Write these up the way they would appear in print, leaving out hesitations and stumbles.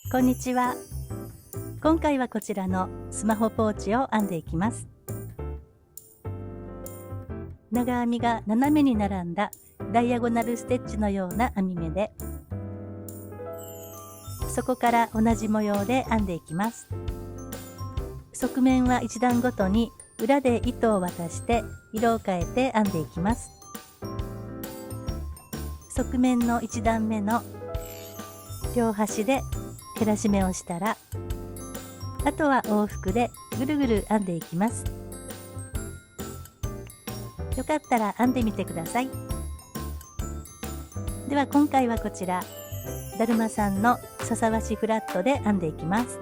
こんにちは。今回はこちらのスマホポーチを編んでいきます。長編みが斜めに並んだダイアゴナルステッチのような編み目で、そこから同じ模様で編んでいきます。側面は1段ごとに裏で糸を渡して色を変えて編んでいきます。側面の1段目の両端で減らし目をしたら、あとは往復でぐるぐる編んでいきます。よかったら編んでみてください。では今回はこちらだるまさんの笹和紙フラットで編んでいきます。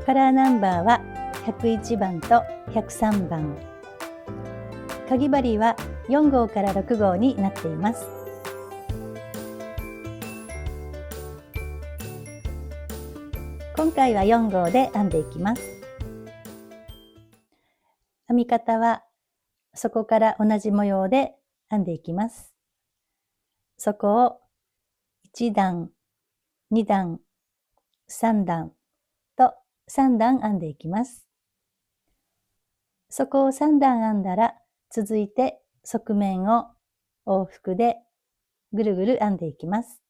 カラーナンバーは101番と103番。かぎ針は4号から6号になっています。今回は4号で編んでいきます。編み方はそこから同じ模様で編んでいきます。そこを1段、2段、3段と3段編んでいきます。そこを3段編んだら、続いて側面を往復でぐるぐる編んでいきます。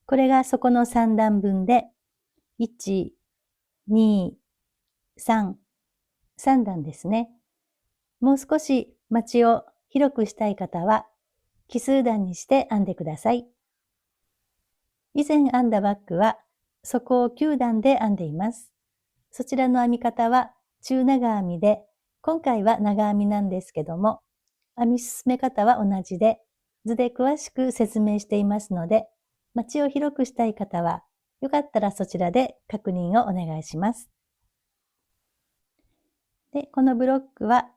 これがそこの3段分で、1、2、3、3段ですね。もう少しまちを広くしたい方は、奇数段にして編んでください。以前編んだバッグは、そこを9段で編んでいます。そちらの編み方は中長編みで、今回は長編みなんですけども、編み進め方は同じで、図で詳しく説明していますので、まちを広くしたい方は、よかったらそちらで確認をお願いします。で、このブロックは、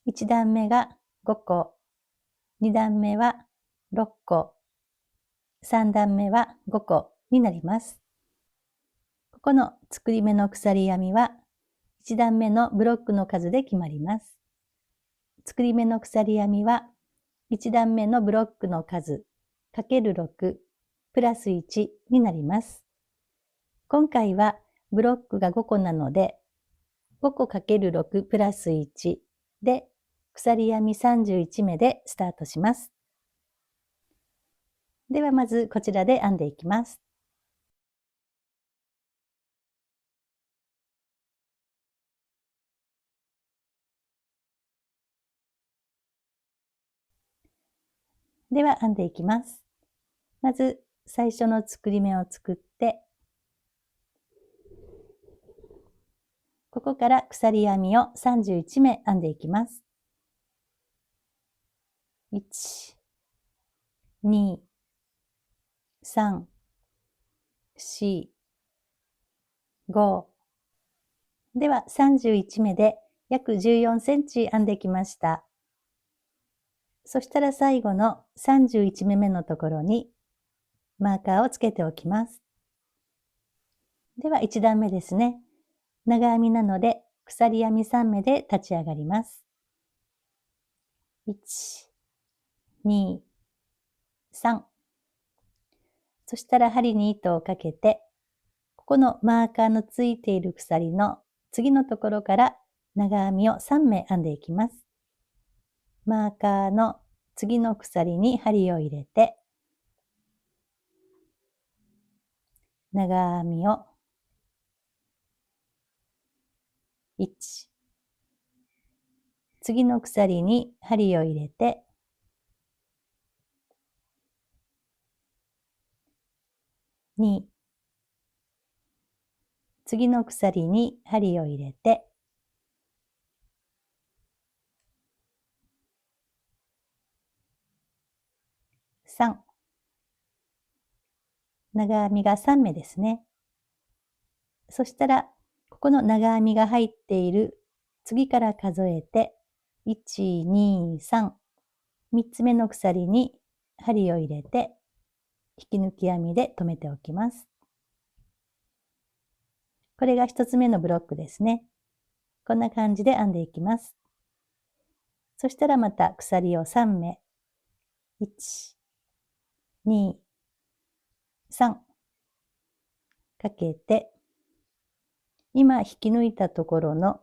1段目が5個、2段目は6個、3段目は5個になります。ここの作り目の鎖編みは、1段目のブロックの数で決まります。作り目の鎖編みは、1段目のブロックの数かける6プラス1になります。今回はブロックが5個なので、5個かける6プラス1で、鎖編み31目でスタートします。ではまずこちらで編んでいきます。では編んでいきます。まず最初の作り目を作って、ここから鎖編みを31目編んでいきます。1、2、3、4、5。では31目で約14センチ編んできました。そしたら最後の31目目のところにマーカーをつけておきます。では1段目ですね。長編みなので鎖編み3目で立ち上がります。1、2、3。そしたら針に糸をかけて、ここのマーカーのついている鎖の次のところから長編みを3目編んでいきます。マーカーの次の鎖に針を入れて、長編みを1、次の鎖に針を入れて、2、次の鎖に針を入れて、3、長編みが3目ですね。そしたら、ここの長編みが入っている次から数えて、1、2、3、3つ目の鎖に針を入れて、引き抜き編みで留めておきます。これが1つ目のブロックですね。こんな感じで編んでいきます。そしたらまた鎖を3目。1、2、3かけて、今引き抜いたところの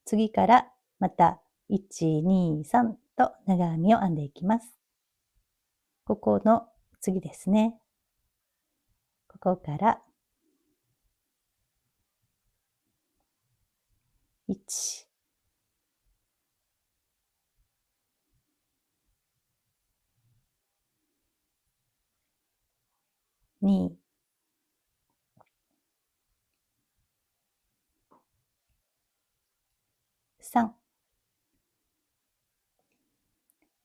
次からまた1、2、3と長編みを編んでいきます。ここの次ですね。ここから1、2、3。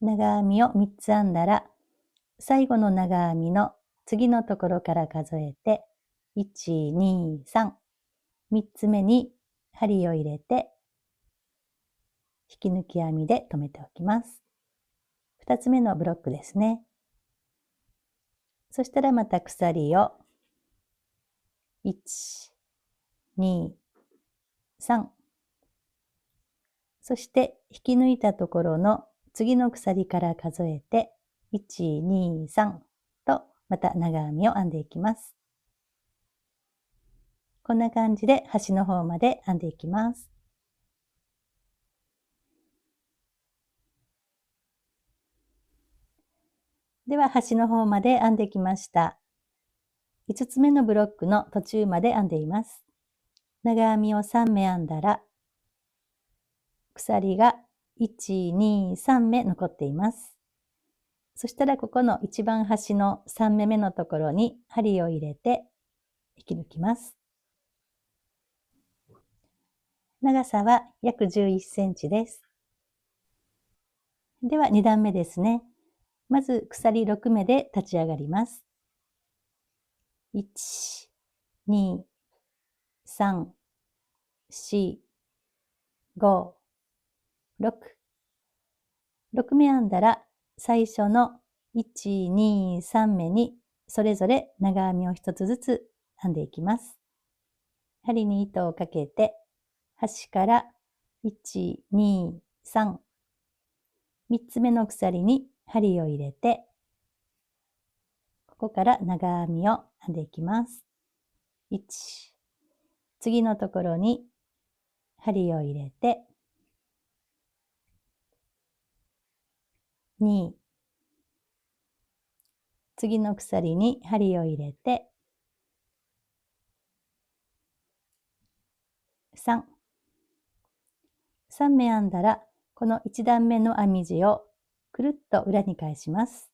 長編みを3つ編んだら、最後の長編みの次のところから数えて、1、2、3。3つ目に針を入れて、引き抜き編みで留めておきます。2つ目のブロックですね。そしたらまた鎖を1、2、3。そして引き抜いたところの次の鎖から数えて、1、2、3とまた長編みを編んでいきます。こんな感じで端の方まで編んでいきます。では端の方まで編んできました。5つ目のブロックの途中まで編んでいます。長編みを3目編んだら、鎖が1、2、3目残っています。そしたらここの一番端の3目目のところに針を入れて引き抜きます。長さは約11センチです。では2段目ですね。まず鎖6目で立ち上がります。1、2、3、4、5、6。6目編んだら最初の1、2、3目にそれぞれ長編みを1つずつ編んでいきます。針に糸をかけて端から1、2、3、3つ目の鎖に針を入れて、ここから長編みを編んでいきます。1、次のところに針を入れて、2、次の鎖に針を入れて、3、3目編んだら、この1段目の編み地をくるっと裏に返します。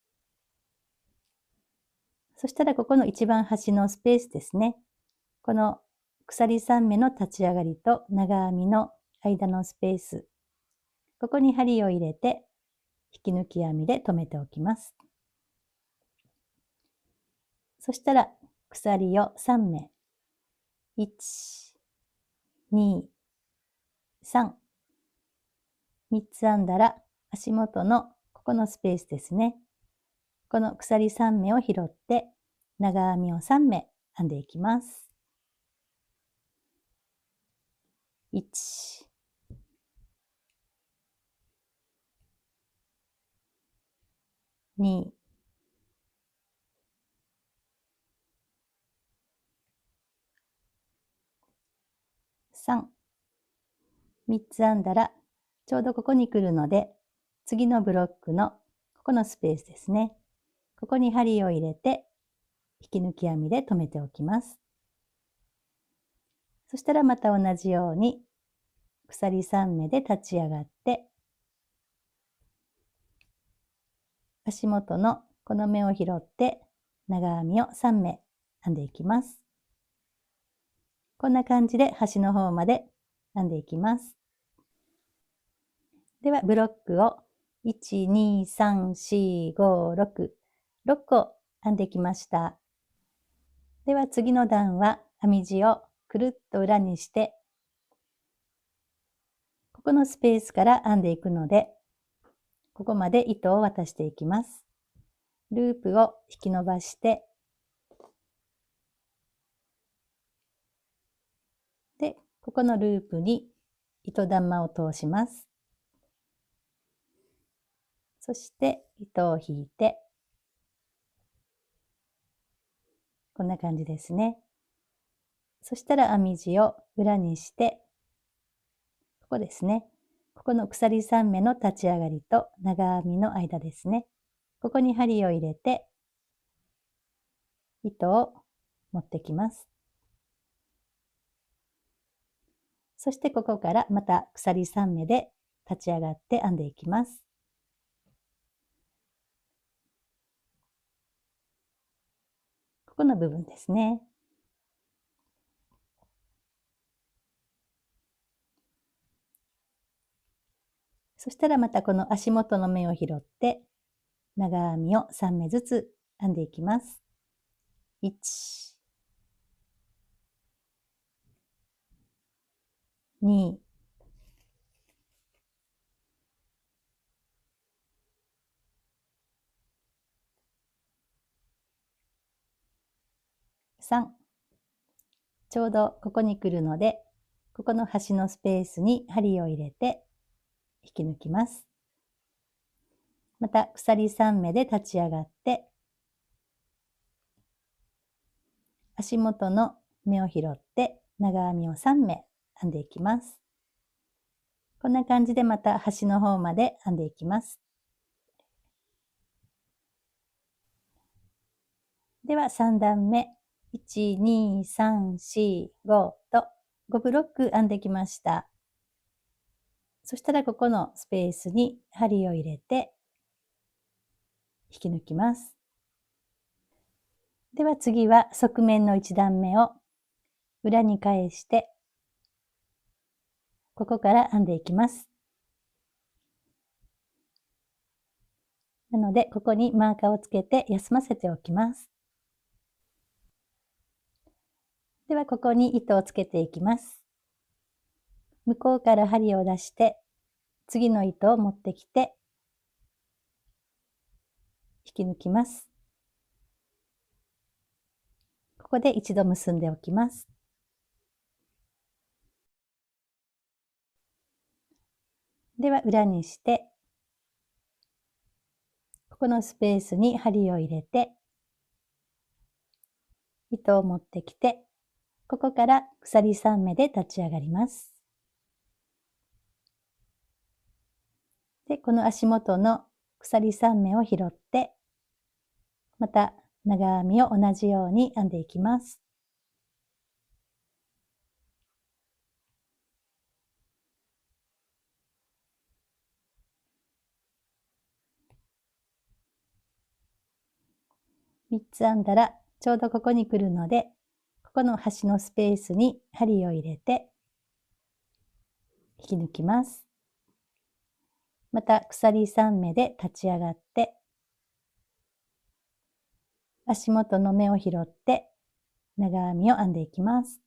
そしたらここの一番端のスペースですね。この鎖3目の立ち上がりと長編みの間のスペース。ここに針を入れて、引き抜き編みで留めておきます。そしたら鎖を3目。1、2、3。3つ編んだら足元のここのスペースですね。この鎖3目を拾って長編みを3目編んでいきます。1、2、3。3つ編んだらちょうどここに来るので、次のブロックのここのスペースですね。ここに針を入れて引き抜き編みで留めておきます。そしたらまた同じように鎖3目で立ち上がって、足元のこの目を拾って長編みを3目編んでいきます。こんな感じで端の方まで編んでいきます。ではブロックを1、2、3、4、5、6、6個編んできました。では次の段は編み地をくるっと裏にして、ここのスペースから編んでいくので、ここまで糸を渡していきます。ループを引き伸ばして、で、ここのループに糸玉を通します。そして糸を引いて、こんな感じですね。そしたら編み地を裏にして、ここですね。ここの鎖3目の立ち上がりと長編みの間ですね。ここに針を入れて、糸を持ってきます。そしてここからまた鎖3目で立ち上がって編んでいきます。ここの部分ですね。そしたらまたこの足元の目を拾って、長編みを3目ずつ編んでいきます。1、2、3。ちょうどここに来るので、ここの端のスペースに針を入れて引き抜きます。また鎖3目で立ち上がって、足元の目を拾って長編みを3目編んでいきます。こんな感じでまた端の方まで編んでいきます。では3段目、1、2、3、4、5と5ブロック編んできました。そしたらここのスペースに針を入れて引き抜きます。では次は側面の1段目を裏に返して、ここから編んでいきます。なので、ここにマーカーをつけて休ませておきます。では、ここに糸をつけていきます。向こうから針を出して、次の糸を持ってきて、引き抜きます。ここで一度結んでおきます。では、裏にして、ここのスペースに針を入れて、糸を持ってきて、ここから鎖3目で立ち上がります。で、この足元の鎖3目を拾って、また長編みを同じように編んでいきます。3つ編んだらちょうどここに来るので、ここの端のスペースに針を入れて引き抜きます。また鎖3目で立ち上がって、足元の目を拾って長編みを編んでいきます。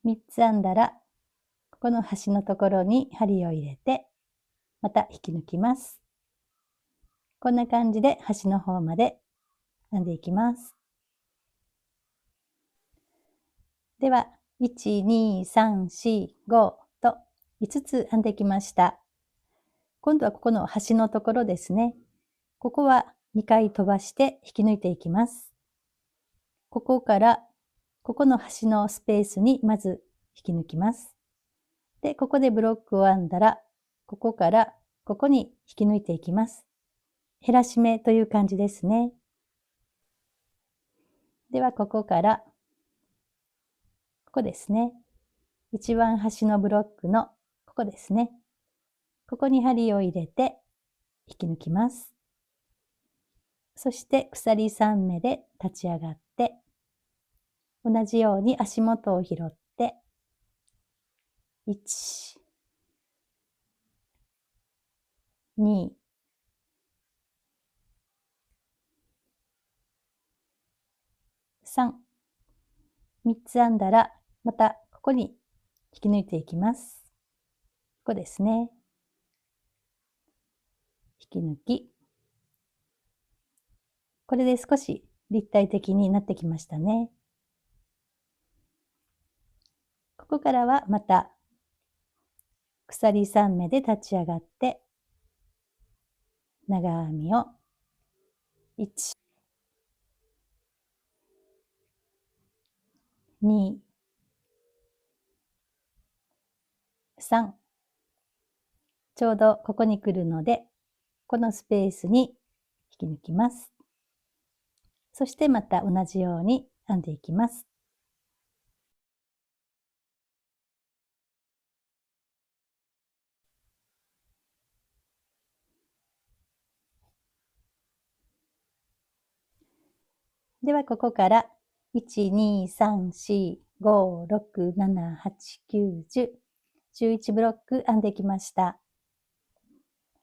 3つ編んだら、ここの端のところに針を入れて、また引き抜きます。こんな感じで端の方まで編んでいきます。では、1、2、3、4、5と5つ編んできました。今度はここの端のところですね。ここは2回飛ばして引き抜いていきます。ここから、ここの端のスペースにまず引き抜きます。で、ここでブロックを編んだら、ここからここに引き抜いていきます。減らし目という感じですね。では、ここから、ここですね。一番端のブロックのここですね。ここに針を入れて引き抜きます。そして鎖3目で立ち上がって、同じように足元を拾って、1、2、3、3つ編んだら、またここに引き抜いていきます。ここですね。引き抜き、これで少し立体的になってきましたね。ここからはまた鎖3目で立ち上がって、長編みを1、2、3、ちょうどここに来るので、このスペースに引き抜きます。そしてまた同じように編んでいきます。ではここから1、2、3、4、5、6、7、8、9、10、11ブロック編んできました。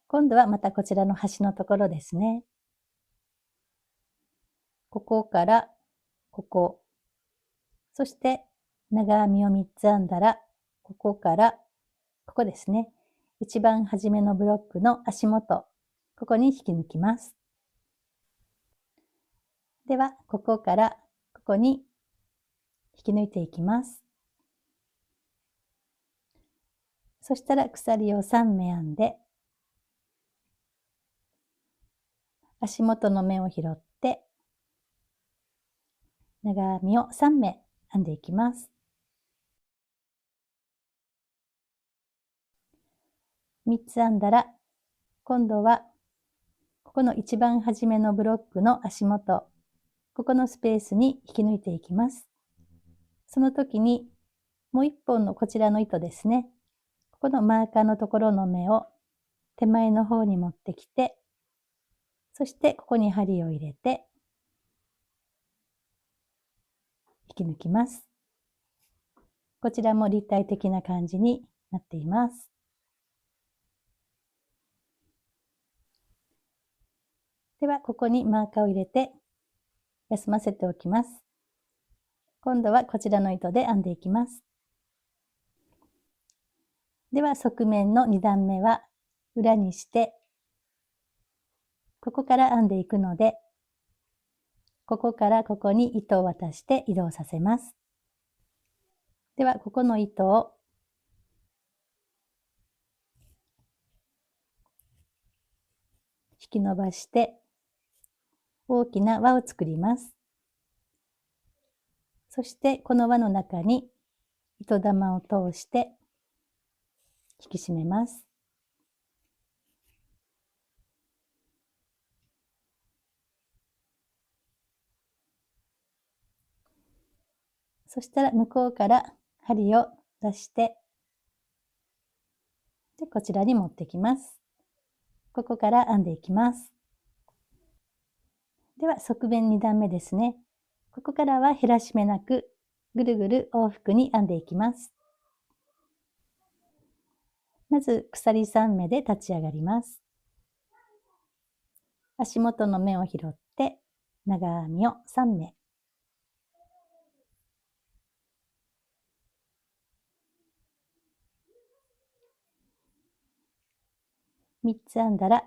今度はまたこちらの端のところですね。ここからここ、そして長編みを3つ編んだら、ここからここですね。一番初めのブロックの足元、ここに引き抜きます。では、ここからここに引き抜いていきます。そしたら鎖を3目編んで、足元の目を拾って、長編みを3目編んでいきます。3つ編んだら、今度はここの一番初めのブロックの足元、ここのスペースに引き抜いていきます。その時にもう一本のこちらの糸ですね。ここのマーカーのところの目を手前の方に持ってきて、そしてここに針を入れて引き抜きます。こちらも立体的な感じになっています。ではここにマーカーを入れて休ませておきます。今度はこちらの糸で編んでいきます。では側面の2段目は裏にして、ここから編んでいくので、ここからここに糸を渡して移動させます。ではここの糸を引き伸ばして大きな輪を作ります。そしてこの輪の中に糸玉を通して引き締めます。そしたら向こうから針を出して、でこちらに持ってきます。ここから編んでいきます。では側面2段目ですね。ここからは減らし目なくぐるぐる往復に編んでいきます。まず鎖3目で立ち上がります。足元の目を拾って長編みを3目。3つ編んだら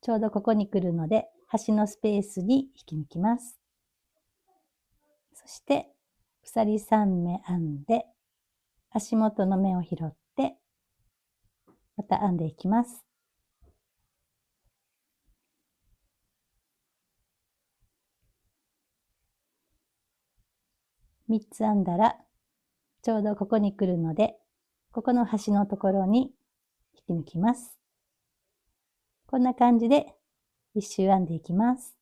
ちょうどここに来るので端のスペースに引き抜きます。そして鎖3目編んで足元の目を拾ってまた編んでいきます。3つ編んだらちょうどここに来るので、ここの端のところに引き抜きます。こんな感じで一周編んでいきます。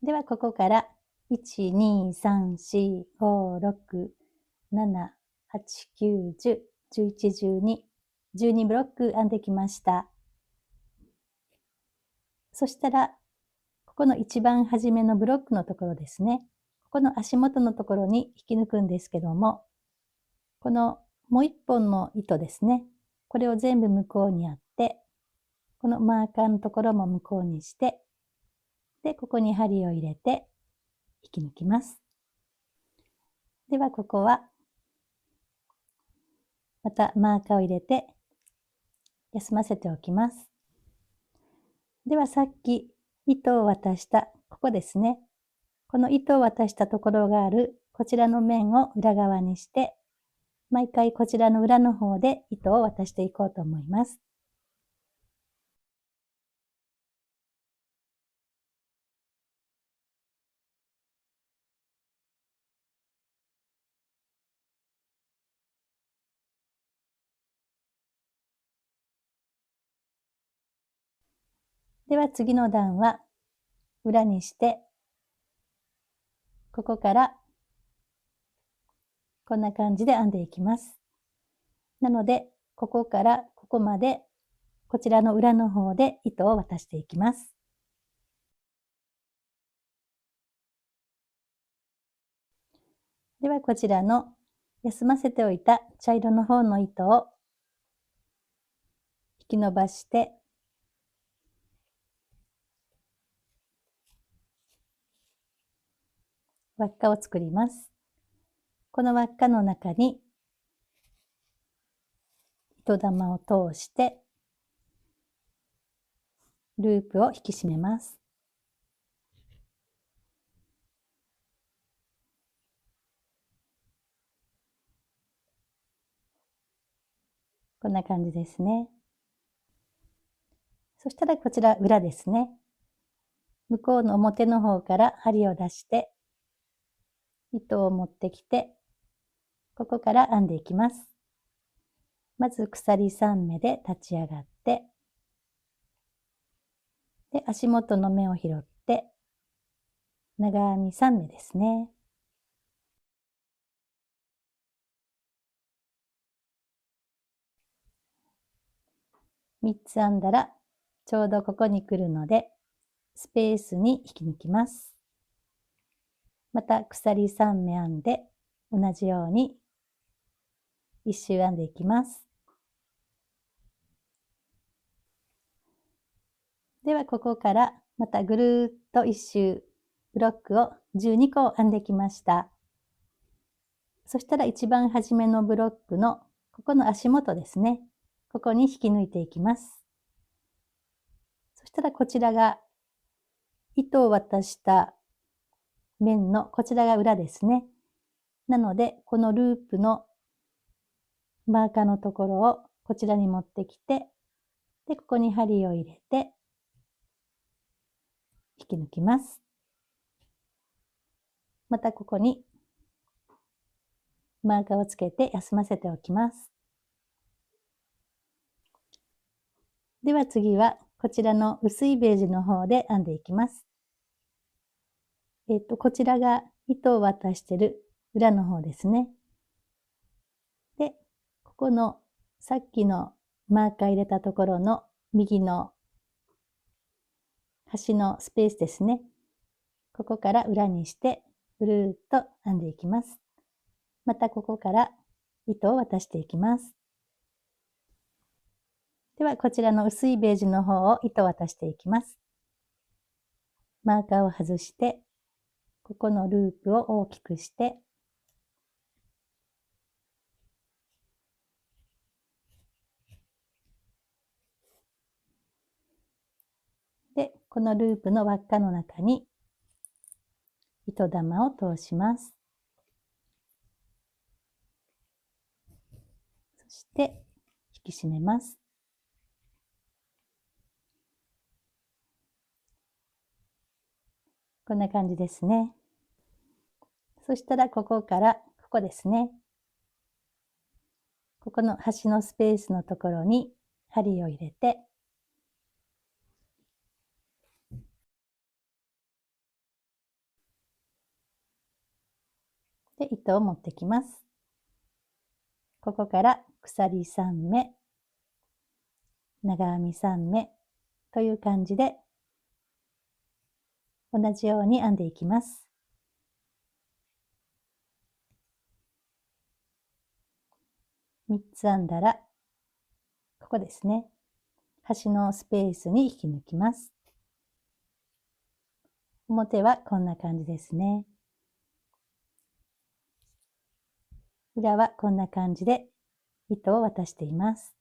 ではここから1、2、3、4、5、6、7、8、9、10、11、12、12ブロック編んできました。そしたら、ここの一番初めのブロックのところですね。ここの足元のところに引き抜くんですけども、このもう一本の糸ですね。これを全部向こうにやって、このマーカーのところも向こうにして、で、ここに針を入れて引き抜きます。では、ここは、またマーカーを入れて休ませておきます。では、さっき糸を渡した、ここですね。この糸を渡したところがある、こちらの面を裏側にして、毎回こちらの裏の方で糸を渡していこうと思います。では次の段は裏にして、ここからこんな感じで編んでいきます。なので、ここからここまでこちらの裏の方で糸を渡していきます。ではこちらの休ませておいた茶色の方の糸を引き伸ばして輪っかを作ります。この輪っかの中に糸玉を通してループを引き締めます。こんな感じですね。そしたらこちら裏ですね。向こうの表の方から針を出して糸を持ってきて、ここから編んでいきます。まず鎖3目で立ち上がって、で、足元の目を拾って、長編み3目ですね。3つ編んだら、ちょうどここに来るので、スペースに引き抜きます。また鎖3目編んで、同じように1周編んでいきます。ではここからまたぐるっと1周ブロックを12個編んできました。そしたら一番初めのブロックのここの足元ですね。ここに引き抜いていきます。そしたらこちらが糸を渡した面のこちらが裏ですね。なのでこのループのマーカーのところをこちらに持ってきて、でここに針を入れて引き抜きます。またここにマーカーをつけて休ませておきます。では次はこちらの薄いベージュの方で編んでいきます。こちらが糸を渡してる裏の方ですね。で、ここのさっきのマーカー入れたところの右の端のスペースですね。ここから裏にしてぐるーっと編んでいきます。またここから糸を渡していきます。ではこちらの薄いベージュの方を糸を渡していきます。マーカーを外して、ここのループを大きくして、で、このループの輪っかの中に糸玉を通します。そして引き締めます。こんな感じですね。そしたらここから、ここですね。ここの端のスペースのところに針を入れて、で、糸を持ってきます。ここから鎖3目、長編み3目という感じで、同じように編んでいきます。3つ編んだら、ここですね。端のスペースに引き抜きます。表はこんな感じですね。裏はこんな感じで糸を渡しています。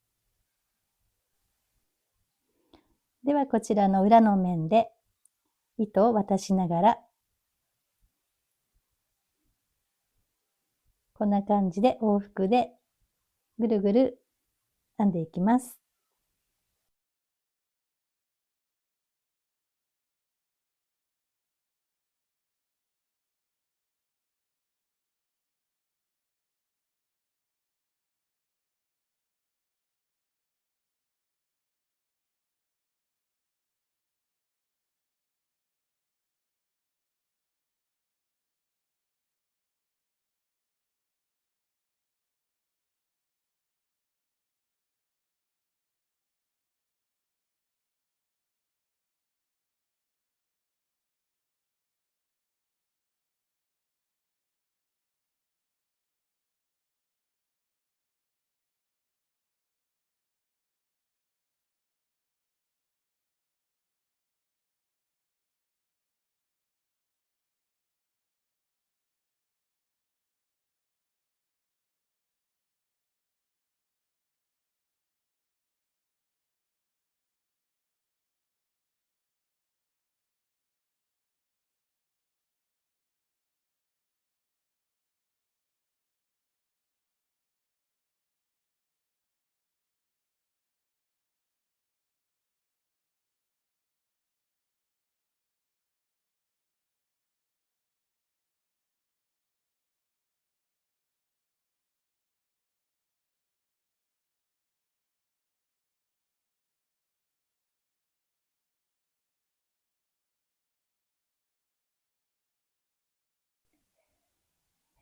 ではこちらの裏の面で糸を渡しながらこんな感じで往復でぐるぐる編んでいきます。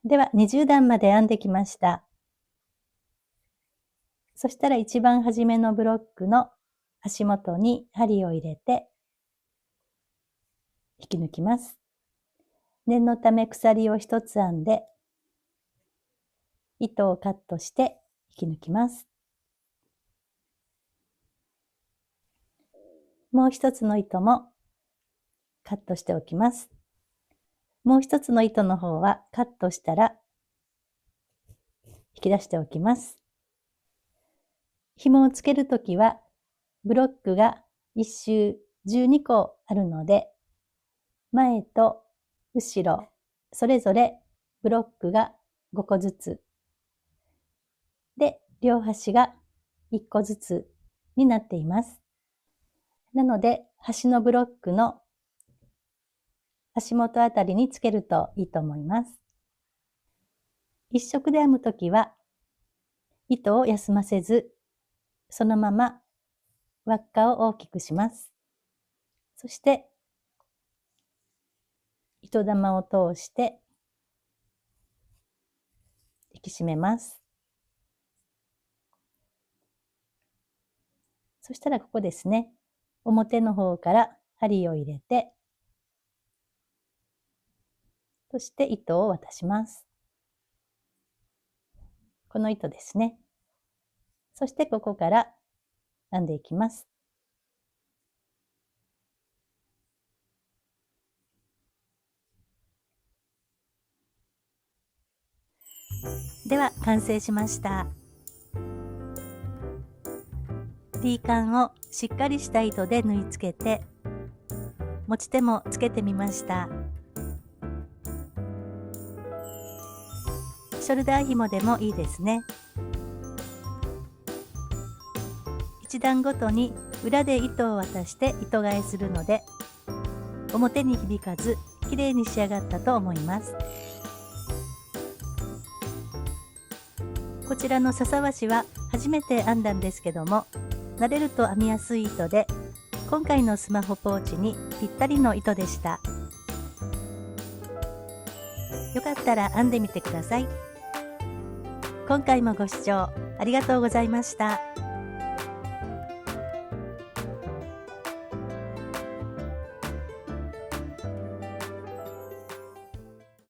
では20段まで編んできました。そしたら一番初めのブロックの足元に針を入れて引き抜きます。念のため鎖を一つ編んで糸をカットして引き抜きます。もう一つの糸もカットしておきます。もう一つの糸の方はカットしたら引き出しておきます。紐をつけるときはブロックが1周12個あるので前と後ろそれぞれブロックが5個ずつで両端が1個ずつになっています。なので端のブロックの足元あたりにつけるといいと思います。一色で編むときは糸を休ませずそのまま輪っかを大きくします。そして糸玉を通して引き締めます。そしたらここですね、表の方から針を入れて、そして糸を渡します。この糸ですね。そしてここから編んでいきます。では完成しました。T カンをしっかりした糸で縫い付けて持ち手もつけてみました。ショルダー紐でもいいですね。一段ごとに裏で糸を渡して糸替えするので表に響かず綺麗に仕上がったと思います。こちらの笹和紙は初めて編んだんですけども慣れると編みやすい糸で今回のスマホポーチにぴったりの糸でした。よかったら編んでみてください。今回もご視聴ありがとうございました。